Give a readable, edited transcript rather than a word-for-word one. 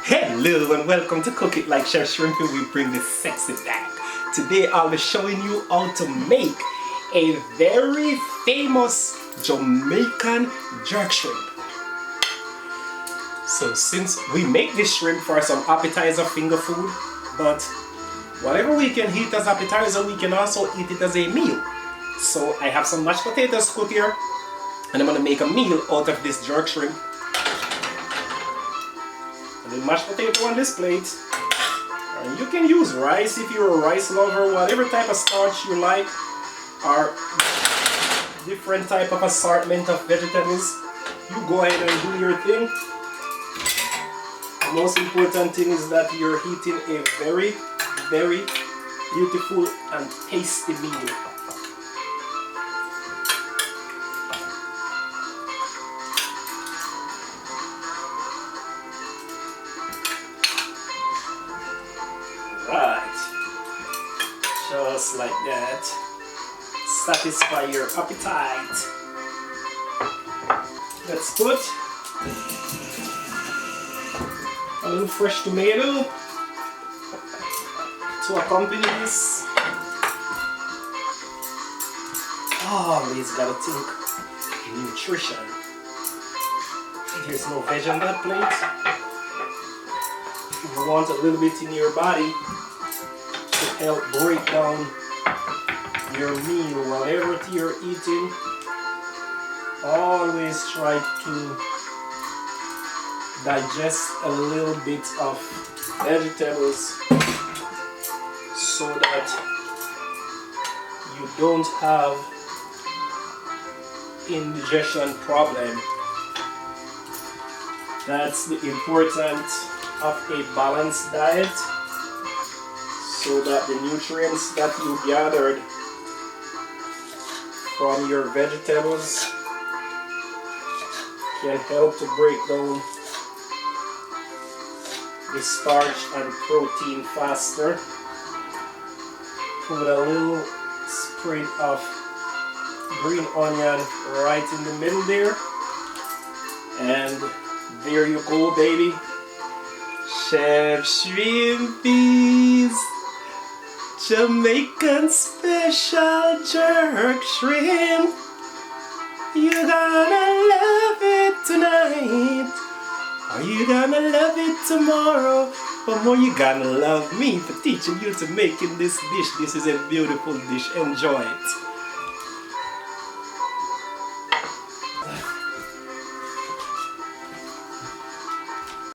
Hello and welcome to Cook It Like Chef Shrimpy. We bring the sexy back. Today I'll be showing you how to make a very famous Jamaican jerk shrimp. So since we make this shrimp for some appetizer finger food, but whatever we can eat as appetizer, we can also eat it as a meal. So I have some mashed potatoes cooked here, and I'm going to make a meal out of this jerk shrimp. And the mashed potato on this plate. And you can use rice if you're a rice lover, whatever type of starch you like, or different type of assortment of vegetables. You go ahead and do your thing. The most important thing is that you're eating a very, very beautiful and tasty meal. Right, just like that. Satisfy your appetite. Let's put a little fresh tomato to accompany this. Always gotta think nutrition. There's no veg on that plate. You want a little bit in your body to help break down your meal, whatever you're eating. Always try to digest a little bit of vegetables so that you don't have indigestion problem. That's the importance of a balanced diet, so that the nutrients that you gathered from your vegetables can help to break down the starch and protein faster. Put a little sprig of green onion right in the middle there, and there you go, baby. Chef Shrimpy's Jamaican special jerk shrimp. You're gonna love it tonight, or you're gonna love it tomorrow, but more you're gonna love me for teaching you to make this dish. This is a beautiful dish. Enjoy it.